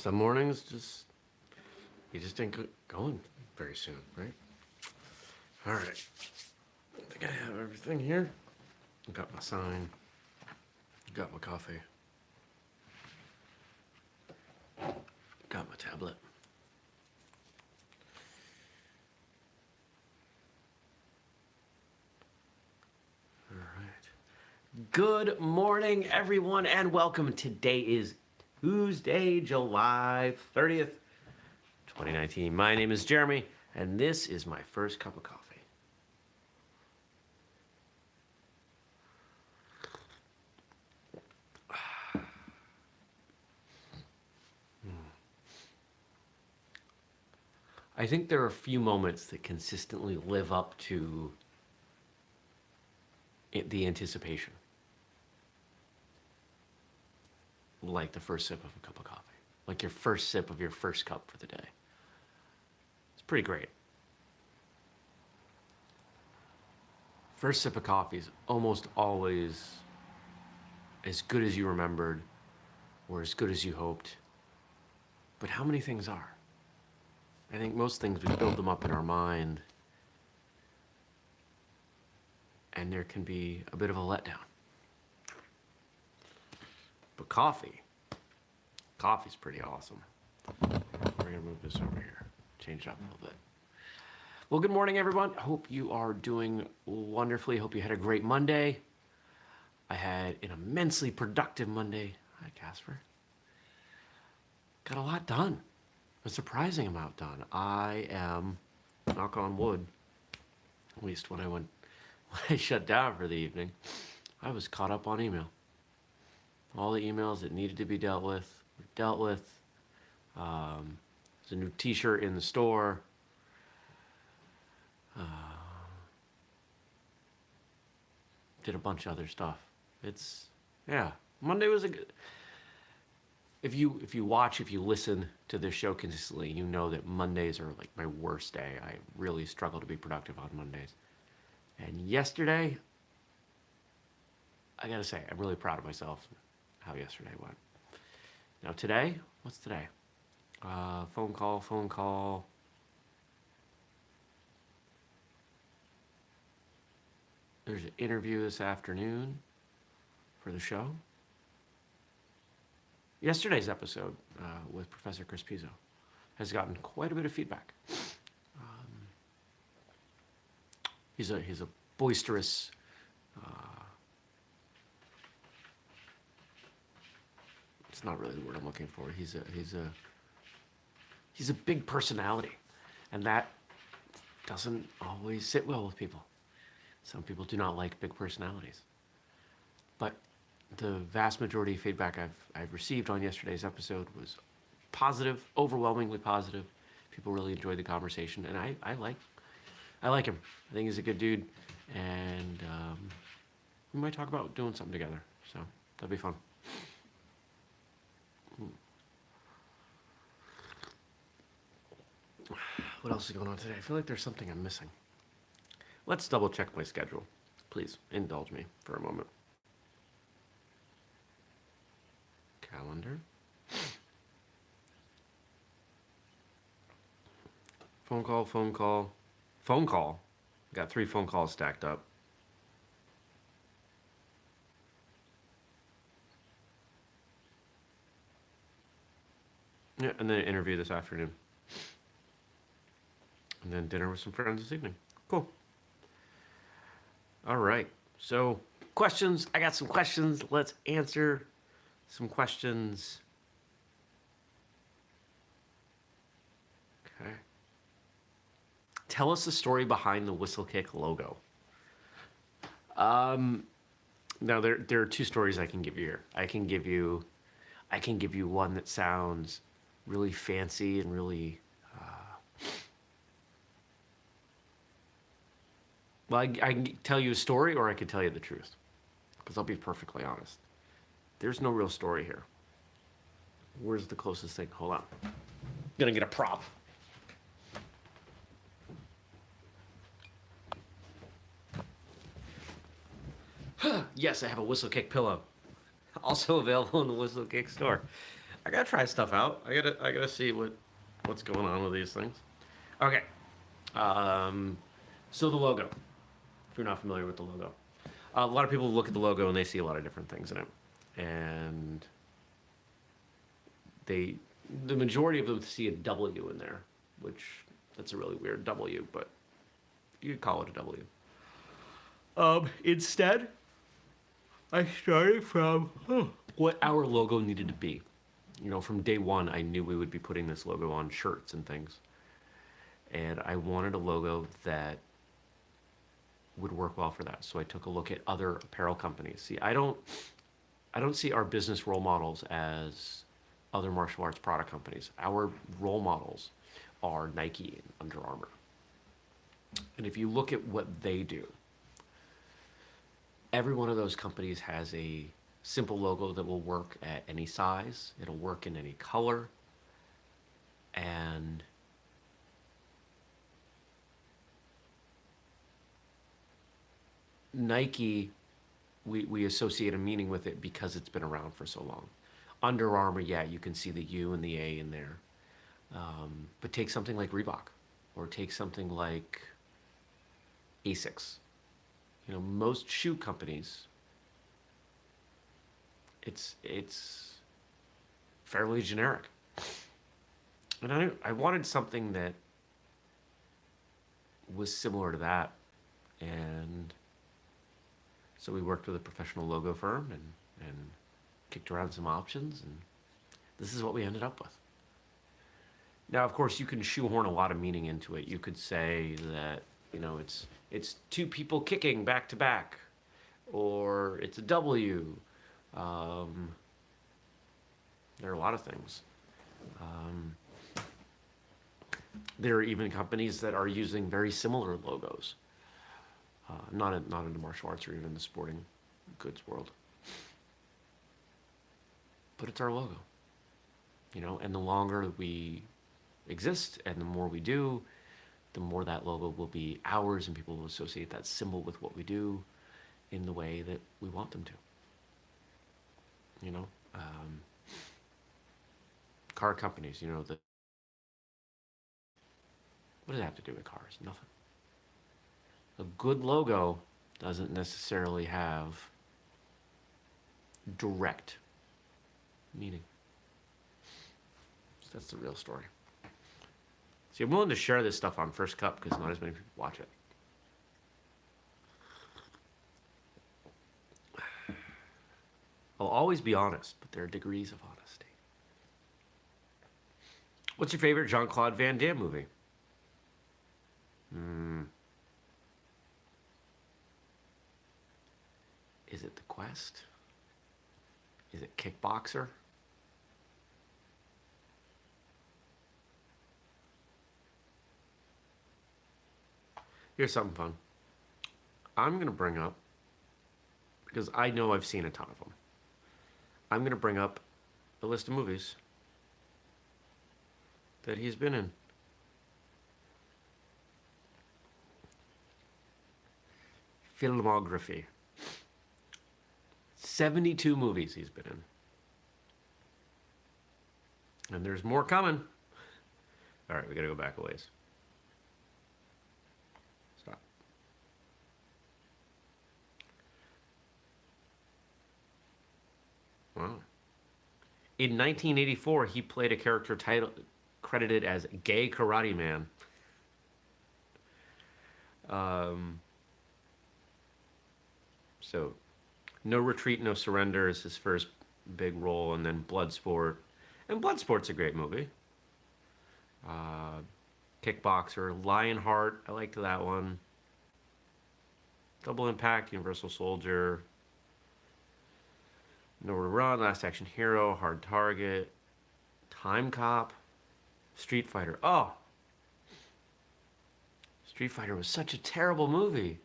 Some mornings you just ain't going very soon, right? All right. I think I have everything here. Got my sign. Got my coffee. Got my tablet. All right. Good morning, everyone, and welcome. Today is Tuesday, July 30th, 2019. My name is Jeremy, and this is my first cup of coffee. I think there are a few moments that consistently live up to the anticipation. Like the first sip of a cup of coffee. Like your first sip of your first cup for the day. It's pretty great. First sip of coffee is almost always as good as you remembered or as good as you hoped. But how many things are? I think most things we build them up in our mind, and there can be a bit of a letdown. But coffee's pretty awesome. We're gonna move this over here, change it up a little bit. Well, good morning, everyone. Hope you are doing wonderfully. Hope you had a great Monday. I had an immensely productive Monday. Hi, Casper. Got a lot done. A surprising amount done. I am, knock on wood, at least when I shut down for the evening, I was caught up on email. All the emails that needed to be dealt with were dealt with. There's a new t-shirt in the store. Did a bunch of other stuff. Monday was a good... If you listen to this show consistently, you know that Mondays are like my worst day. I really struggle to be productive on Mondays. And yesterday, I gotta say, I'm really proud of myself, how yesterday went. Now today, what's today? Phone call. There's an interview this afternoon for the show. Yesterday's episode with Professor Chris Pizzo has gotten quite a bit of feedback. He's a boisterous, it's not really the word I'm looking for. He's a big personality, and that doesn't always sit well with people. Some people do not like big personalities, but the vast majority of feedback I've received on yesterday's episode was positive, overwhelmingly positive. People really enjoyed the conversation, and I like him. I think he's a good dude, and we might talk about doing something together, so that'll be fun. What else is going on today? I feel like there's something I'm missing. Let's double check my schedule. Please indulge me for a moment. Calendar. Phone call. Got 3 phone calls stacked up. Yeah, and then an interview this afternoon. And then dinner with some friends this evening. Cool. All right. So, questions. I got some questions. Let's answer some questions. Okay. Tell us the story behind the Whistlekick logo. Now there are 2 stories I can give you here. I can give you one that sounds really fancy and really well, I can tell you a story, or I can tell you the truth, because I'll be perfectly honest. There's no real story here. Where's the closest thing? Hold on. I'm gonna get a prop. Yes, I have a Whistlekick pillow. Also available in the Whistlekick store. I gotta try stuff out. I gotta see what's going on with these things. Okay. Um, so the logo. If you're not familiar with the logo, a lot of people look at the logo and they see a lot of different things in it, and they, the majority of them see a W in there, which that's a really weird W, but you could call it a W. Instead, I started from what our logo needed to be. You know, from day one, I knew we would be putting this logo on shirts and things. And I wanted a logo that would work well for that. So I took a look at other apparel companies. See, I don't see our business role models as other martial arts product companies. Our role models are Nike and Under Armour. And if you look at what they do, every one of those companies has a simple logo that will work at any size. It'll work in any color. And Nike, we associate a meaning with it because it's been around for so long. Under Armour, yeah, you can see the U and the A in there. But take something like Reebok, or take something like Asics. You know, most shoe companies, it's fairly generic. And I wanted something that was similar to that. And so we worked with a professional logo firm and kicked around some options, and this is what we ended up with. Now, of course, you can shoehorn a lot of meaning into it. You could say that, you know, it's two people kicking back to back, or it's a W. There are a lot of things. There are even companies that are using very similar logos. Not in the martial arts or even the sporting goods world. But it's our logo, you know, and the longer we exist and the more we do, the more that logo will be ours, and people will associate that symbol with what we do in the way that we want them to. You know, car companies, you know, what does it have to do with cars? Nothing. A good logo doesn't necessarily have direct meaning. So that's the real story. See, I'm willing to share this stuff on First Cup because not as many people watch it. I'll always be honest, but there are degrees of honesty. What's your favorite Jean Claude Van Damme movie? Is it The Quest? Is it Kickboxer? Here's something fun. I'm going to bring up, because I know I've seen a ton of them, I'm going to bring up a list of movies that he's been in. Filmography. 72 movies he's been in. And there's more coming. All right, we gotta go back a ways. Stop. Wow. In 1984, he played a character credited as Gay Karate Man. So, No Retreat, No Surrender is his first big role, and then Bloodsport. And Bloodsport's a great movie. Kickboxer, Lionheart, I liked that one. Double Impact, Universal Soldier, Nowhere to Run, Last Action Hero, Hard Target, Time Cop, Street Fighter. Oh! Street Fighter was such a terrible movie.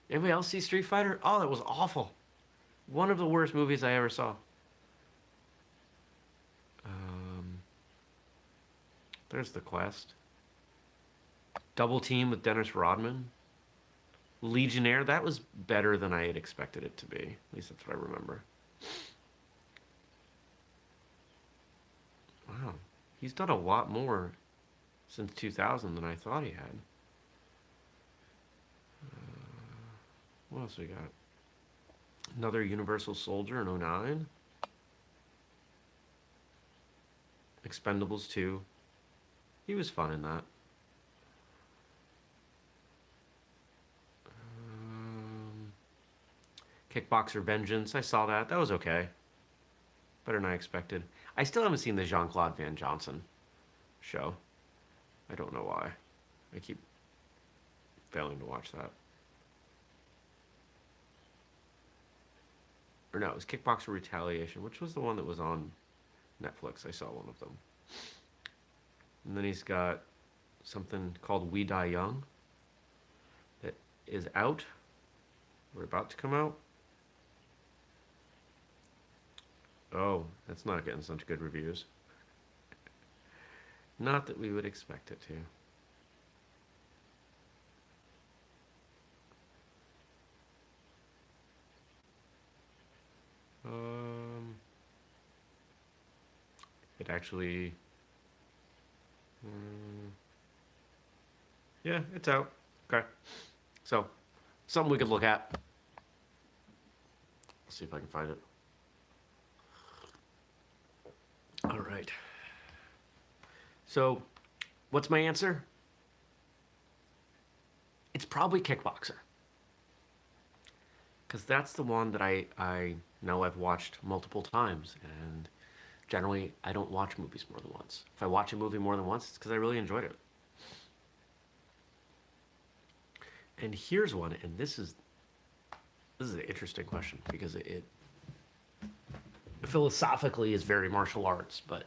Anybody else see Street Fighter? Oh, that was awful. One of the worst movies I ever saw. There's The Quest. Double Team with Dennis Rodman. Legionnaire, that was better than I had expected it to be. At least that's what I remember. He's done a lot more since 2000 than I thought he had. What else we got? Another Universal Soldier in 09. Expendables 2. He was fun in that. Kickboxer Vengeance. I saw that. That was okay. Better than I expected. I still haven't seen the Jean Claude Van Damme show. I don't know why. I keep failing to watch that. Or no, it was Kickboxer Retaliation, which was the one that was on Netflix. I saw one of them. And then he's got something called We Die Young that is out. We're about to come out. Oh, that's not getting such good reviews. Not that we would expect it to. It actually... yeah, it's out. Okay. So, something we could look at. Let's see if I can find it. All right. So, what's my answer? It's probably Kickboxer. Because that's the one that I know I've watched multiple times. And generally, I don't watch movies more than once. If I watch a movie more than once, it's because I really enjoyed it. And here's one, and this is an interesting question because it philosophically is very martial arts, but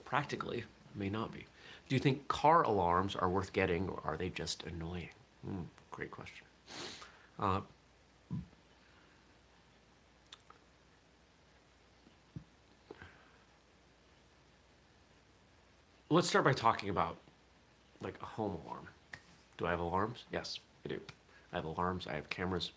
practically may not be. Do you think car alarms are worth getting, or are they just annoying? Great question. Let's start by talking about like a home alarm. Do I have alarms? Yes, I do. I have alarms, I have cameras.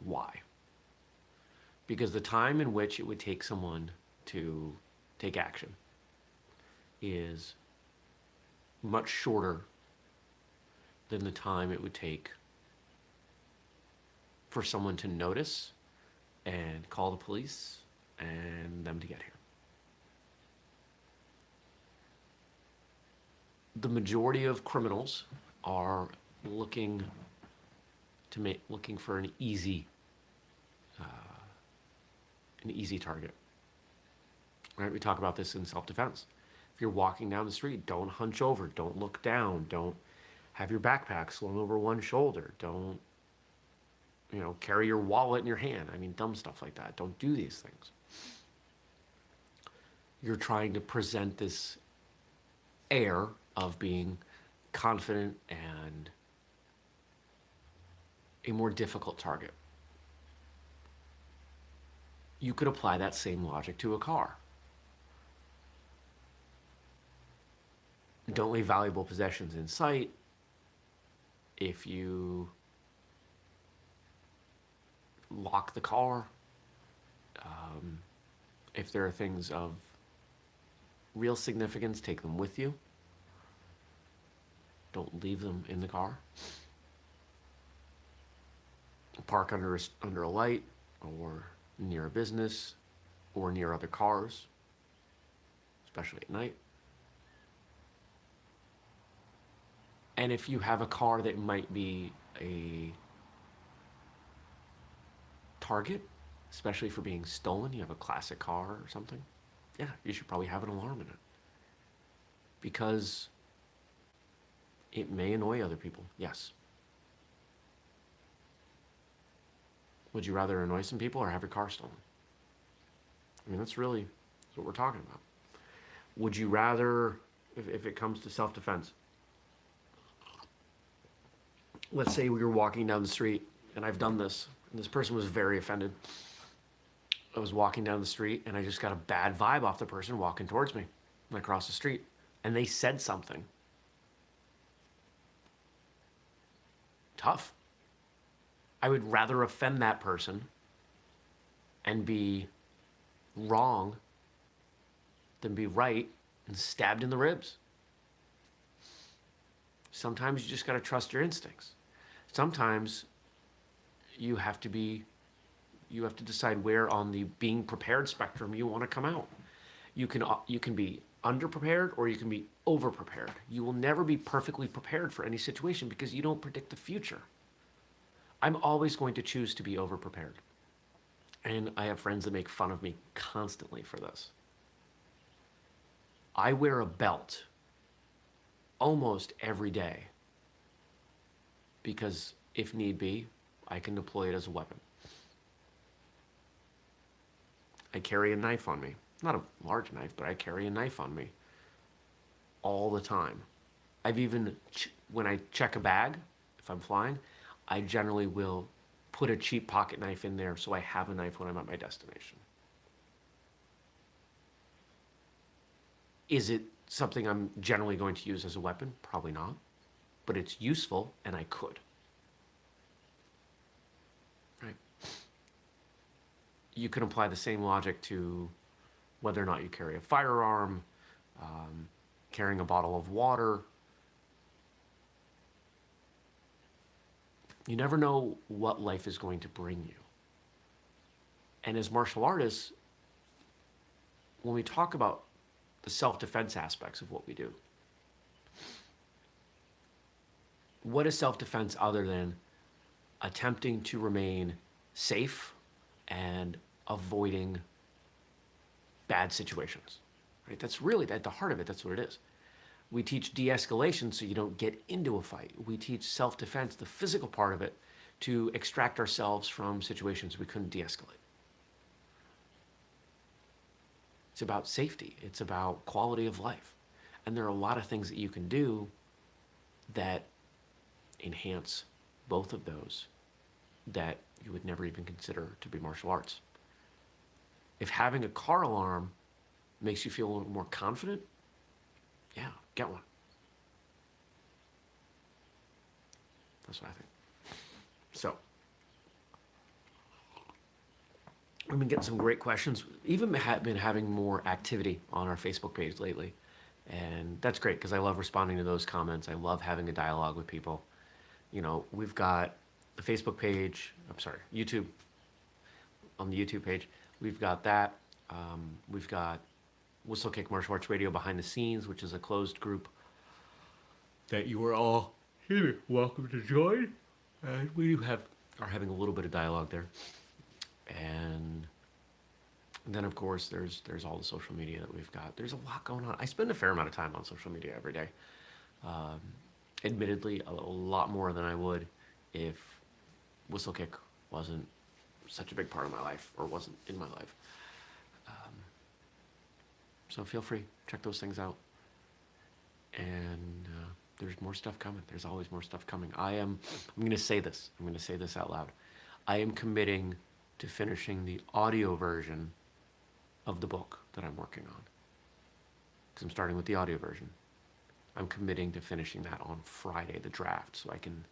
Why? Because the time in which it would take someone to take action is much shorter than the time it would take for someone to notice and call the police and them to get here. The majority of criminals are looking for an easy target. Right? We talk about this in self-defense. If you're walking down the street, don't hunch over, don't look down, don't have your backpack slung over one shoulder, don't carry your wallet in your hand. I mean, dumb stuff like that. Don't do these things. You're trying to present this air of being confident and a more difficult target. You could apply that same logic to a car. Don't leave valuable possessions in sight. If you lock the car, if there are things of real significance, take them with you. Don't leave them in the car. Park under a light or near a business or near other cars, especially at night. And if you have a car that might be a target, especially for being stolen, you have a classic car or something, yeah, you should probably have an alarm in it. Because it may annoy other people, yes. Would you rather annoy some people or have your car stolen? I mean, that's what we're talking about. Would you rather, if it comes to self-defense, let's say we were walking down the street, and I've done this, and this person was very offended. I was walking down the street, and I just got a bad vibe off the person walking towards me across the street, and they said something tough. I would rather offend that person and be wrong than be right and stabbed in the ribs. Sometimes you just got to trust your instincts. Sometimes you have to decide where on the being prepared spectrum you want to come out. You can be underprepared or you can be overprepared. You will never be perfectly prepared for any situation because you don't predict the future. I'm always going to choose to be overprepared. And I have friends that make fun of me constantly for this. I wear a belt almost every day because if need be, I can deploy it as a weapon. I carry a knife on me. Not a large knife, but I carry a knife on me all the time. I've even, when I check a bag, if I'm flying, I generally will put a cheap pocket knife in there so I have a knife when I'm at my destination. Is it something I'm generally going to use as a weapon? Probably not. But it's useful, and I could. Right? You can apply the same logic to whether or not you carry a firearm, carrying a bottle of water. You never know what life is going to bring you. And as martial artists, when we talk about the self-defense aspects of what we do, what is self-defense other than attempting to remain safe and avoiding bad situations, right? That's really at the heart of it. That's what it is. We teach de-escalation so you don't get into a fight. We teach self-defense, the physical part of it, to extract ourselves from situations we couldn't de-escalate. It's about safety. It's about quality of life. And there are a lot of things that you can do that enhance both of those that you would never even consider to be martial arts. If having a car alarm makes you feel a little more confident, yeah, get one. That's what I think. So, we've been getting some great questions. Even been having more activity on our Facebook page lately. And that's great because I love responding to those comments. I love having a dialogue with people. You know, we've got the Facebook page, YouTube, on the YouTube page. We've got that. We've got Whistlekick Martial Arts Radio behind the scenes, which is a closed group that you are all welcome to join. And we are having a little bit of dialogue there. And then, of course, there's all the social media that we've got. There's a lot going on. I spend a fair amount of time on social media every day. Admittedly, a lot more than I would if Whistlekick wasn't such a big part of my life or wasn't in my life. So feel free, check those things out. And there's more stuff coming. There's always more stuff coming. I'm going to say this. I'm going to say this out loud. I am committing to finishing the audio version of the book that I'm working on. Because I'm starting with the audio version. I'm committing to finishing that on Friday, the draft, so I can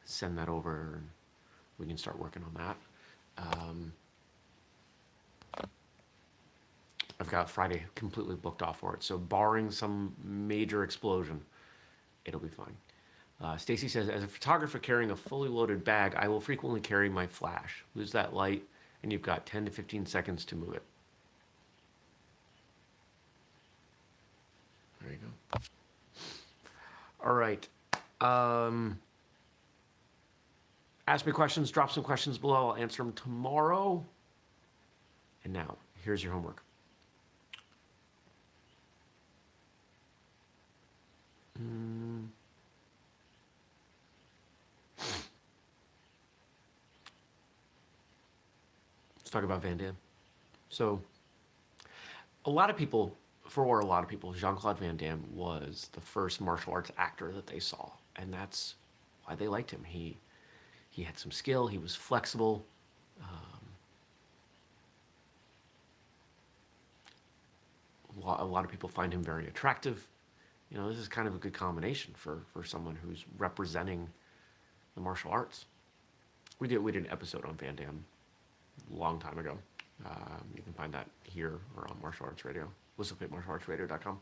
send that over and we can start working on that. I've got Friday completely booked off for it, so barring some major explosion, it'll be fine. Stacy says, as a photographer carrying a fully loaded bag, I will frequently carry my flash. Lose that light, and you've got 10 to 15 seconds to move it. There you go. All right. Ask me questions, drop some questions below. I'll answer them tomorrow. And now, here's your homework. Let's talk about Van Damme. So, for a lot of people, Jean Claude Van Damme was the first martial arts actor that they saw, and that's why they liked him. He had some skill. He was flexible. A lot of people find him very attractive. You know, this is kind of a good combination for someone who's representing the martial arts. We did an episode on Van Damme a long time ago. You can find that here or on Martial Arts Radio, whistlekickmartialartsradio.com.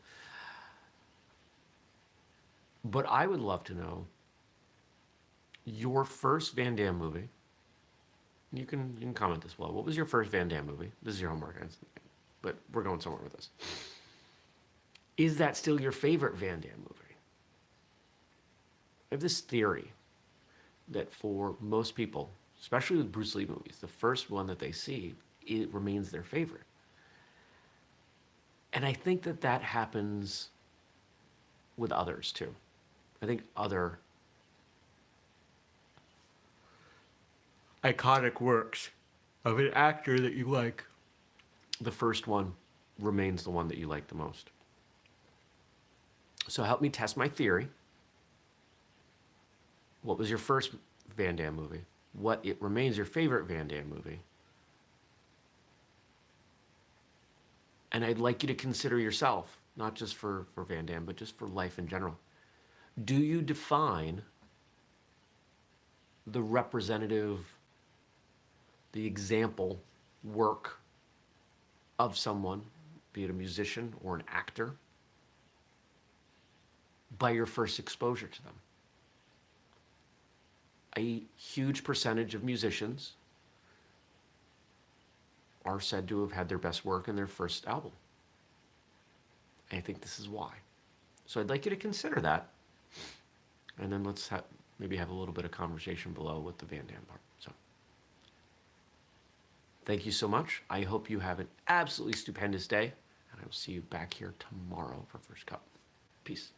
But I would love to know your first Van Damme movie. You can comment as well. What was your first Van Damme movie? This is your homework, but we're going somewhere with this. Is that still your favorite Van Damme movie? I have this theory that for most people, especially with Bruce Lee movies, the first one that they see, it remains their favorite. And I think that that happens with others too. I think other iconic works of an actor that you like, the first one remains the one that you like the most. So help me test my theory. What was your first Van Damme movie? What it remains your favorite Van Damme movie? And I'd like you to consider yourself, not just for Van Damme, but just for life in general. Do you define the representative, the example work of someone, be it a musician or an actor, by your first exposure to them? A huge percentage of musicians are said to have had their best work in their first album. And I think this is why. So I'd like you to consider that. And then let's maybe have a little bit of conversation below with the Van Damme part. So thank you so much. I hope you have an absolutely stupendous day. And I will see you back here tomorrow for First Cup. Peace.